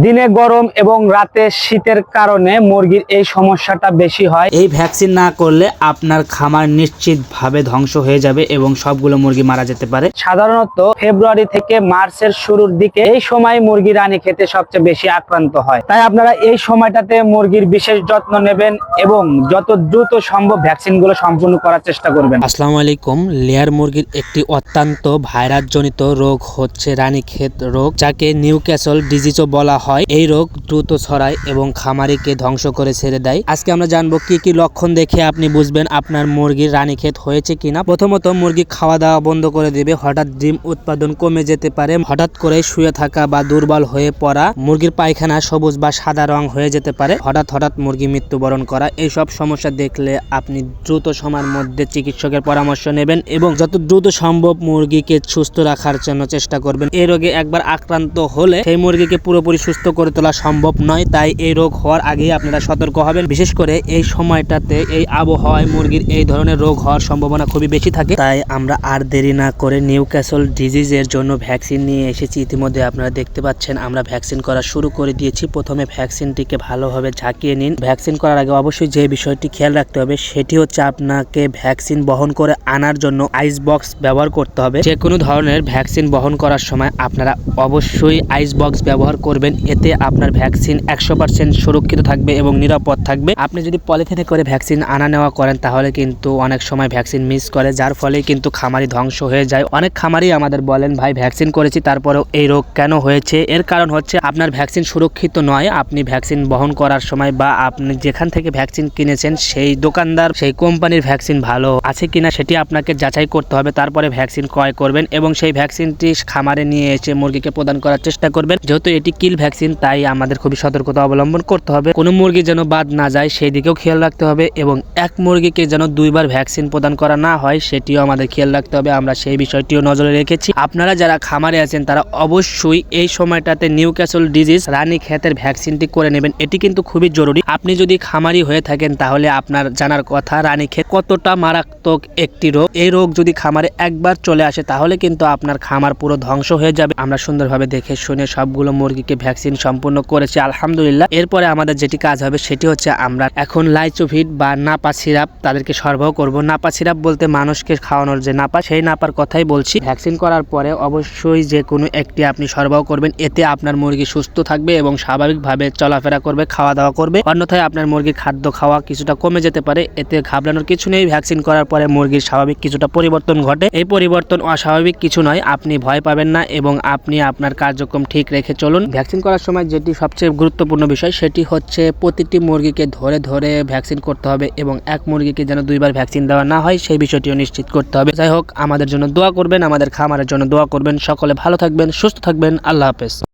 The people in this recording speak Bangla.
দিনে গরম এবং রাতে শীতের কারণে মুরগির এই সমস্যাটা বেশি হয়। এই ভ্যাকসিন না করলে আপনার খামার নিশ্চিতভাবে ধ্বংস হয়ে যাবে এবং সবগুলো মুরগি মারা যেতে পারে। সাধারণত ফেব্রুয়ারি থেকে মার্চের শুরুর দিকে এই সময় মুরগি রানীক্ষেতে সবচেয়ে বেশি আক্রান্ত হয়। তাই আপনারা এই সময়টাতে মুরগির বিশেষ যত্ন নেবেন এবং যত দ্রুত সম্ভব ভ্যাকসিনগুলো সম্পূর্ণ করার চেষ্টা করবেন। আসসালামু আলাইকুম। লেয়ার মুরগির একটি অত্যন্ত ভাইরাস জনিত রোগ হচ্ছে রানীক্ষেত রোগ, যাকে নিউক্যাসল ডিজিজও বলা হয়। এই রোগ দ্রুত ছড়ায় এবং খামারিকে ধ্বংস করে ছেড়ে দেয়। আজকে আমরা জানবো কি কি লক্ষণ দেখে আপনি বুঝবেন আপনার মুরগির রানীক্ষেত হয়েছে কিনা। প্রথমত, মুরগি খাওয়া দাওয়া বন্ধ করে দেবে, হঠাৎ ডিম উৎপাদন কমে যেতে পারে, হঠাৎ করে শুয়ে থাকা বা দুর্বল হয়ে পড়া, মুরগির পায়খানা সবুজ বা সাদা রং হয়ে যেতে পারে, হঠাৎ মুরগি মৃত্যুবরণ করা। এইসব সমস্যা দেখলে আপনি দ্রুত সময়ের মধ্যে চিকিৎসকের পরামর্শ নেবেন এবং যত দ্রুত সম্ভব মুরগিকে সুস্থ রাখার জন্য চেষ্টা করবেন। এই রোগে একবার আক্রান্ত হলে সেই মুরগিকে পুরোপুরি সুস্থ করে তোলা সম্ভব নয়। তাই এই রোগ হওয়ার আগেই আপনারা সতর্ক হবেন। বিশেষ করে এই সময়টাতে এই আবহাওয়ায় মুরগির এই ধরনের রোগ হওয়ার সম্ভাবনা খুবই বেশি থাকে। তাই আমরা আর দেরি না করে নিউক্যাসল ডিজিজের জন্য ভ্যাকসিন নিয়ে এসেছি। ইতিমধ্যে আপনারা দেখতে পাচ্ছেন আমরা ভ্যাকসিন করা শুরু করে দিয়েছি। প্রথমে ভ্যাকসিনটিকে ভালোভাবে ঝাঁকিয়ে নিন। ভ্যাকসিন করার আগে অবশ্যই যে বিষয়টি খেয়াল রাখতে হবে সেটি হচ্ছে আপনাকে ভ্যাকসিন বহন করে আনার জন্য আইস বক্স ব্যবহার করতে হবে। যে কোনো ধরনের ভ্যাকসিন বহন করার সময় আপনারা অবশ্যই আইস বক্স ব্যবহার করবেন। এতে আপনার ভ্যাকসিন 100% সুরক্ষিত থাকবে এবং নিরাপদ থাকবে। আপনি যদি পলিথিনে করে ভ্যাকসিন আনা নেওয়া করেন তাহলে কিন্তু অনেক সময় ভ্যাকসিন মিস করে, যার ফলে কিন্তু খামারি ধ্বংস হয়ে যায়। অনেক খামারি আমাদের বলেন, ভাই ভ্যাকসিন করেছি তারপরেও এই রোগ কেন হয়েছে? এর কারণ হচ্ছে আপনার ভ্যাকসিন সুরক্ষিত নয়। আপনি ভ্যাকসিন বহন করার সময় বা আপনি যেখান থেকে ভ্যাকসিন কিনেছেন সেই দোকানদার, সেই কোম্পানির ভ্যাকসিন ভালো আছে কিনা সেটি আপনাকে যাচাই করতে হবে। তারপরে ভ্যাকসিন ক্রয় করবেন এবং সেই ভ্যাকসিনটি খামারে নিয়ে এসে মুরগিকে প্রদান করার চেষ্টা করবেন। যেহেতু এটি কিল ভ্যাকসিন, তাই আমাদের খুবই সতর্কতা অবলম্বন করতে হবে। কোনো মুরগি যেন বাদ না যায় সেই দিকেও খেয়াল রাখতে হবে এবং এক মুরগিকে যেন দুইবার ভ্যাকসিন প্রদান করা না হয় সেটিও আমাদের খেয়াল রাখতে হবে। আমরা সেই বিষয়টিও নজরে রেখেছি। আপনারা যারা খামারে আছেন তারা অবশ্যই এই সময়টাতে নিউক্যাসল ডিজিজ রানীক্ষেতের ভ্যাকসিনটি করে নেবেন। এটি কিন্তু খুবই জরুরি। আপনি যদি খামারি হয়ে থাকেন তাহলে আপনার জানার কথা রানীক্ষেত কতটা মারাত্মক একটি রোগ। এই রোগ যদি খামারে একবার চলে আসে তাহলে কিন্তু আপনার খামার পুরো ধ্বংস হয়ে যাবে। আমরা সুন্দরভাবে দেখে শুনে সবগুলো মুরগিকে ভ্যাকসিন সম্পূর্ণ করেছি আলহামদুলিল্লাহ। এরপরে আমাদের যেটি কাজ হবে সেটি হচ্ছে আমরা এখন লাইচোভিট বা নাপা সিরাপ তাদেরকে সরবরাহ করব। নাপা সিরাপ বলতে মানুষকে খাওয়ানোর যে নাপা, সেই নাপার কথাই বলছি। ভ্যাকসিন করার পরে অবশ্যই যে কোনো একটি আপনি সরবরাহ করবেন। এতে আপনার মুরগি সুস্থ থাকবে এবং স্বাভাবিকভাবে চলাফেরা করবে, খাওয়া দাওয়া করবে। অন্যথায় আপনার মুরগির খাদ্য খাওয়া কিছুটা কমে যেতে পারে। এতে ঘাবড়ানোর কিছু নেই। ভ্যাকসিন করার পরে মুরগির স্বাভাবিক কিছুটা পরিবর্তন ঘটে। এই পরিবর্তন অস্বাভাবিক কিছু নয়, আপনি ভয় পাবেন না এবং আপনি আপনার কার্যক্রম ঠিক রেখে চলুন। ভ্যাকসিন করার সময় যেটি সবচেয়ে গুরুত্বপূর্ণ বিষয় সেটি হচ্ছে প্রতিটি মুরগিকে ধরে ধরে ভ্যাকসিন করতে হবে এবং এক মুরগিকে যেন দুইবার ভ্যাকসিন দেওয়া না হয় সেই বিষয়টিও নিশ্চিত করতে হবে। যাই হোক, আমাদের জন্য দোয়া করবেন, আমাদের খামারের জন্য দোয়া করবেন। সকলে ভালো থাকবেন, সুস্থ থাকবেন। আল্লাহ হাফেজ।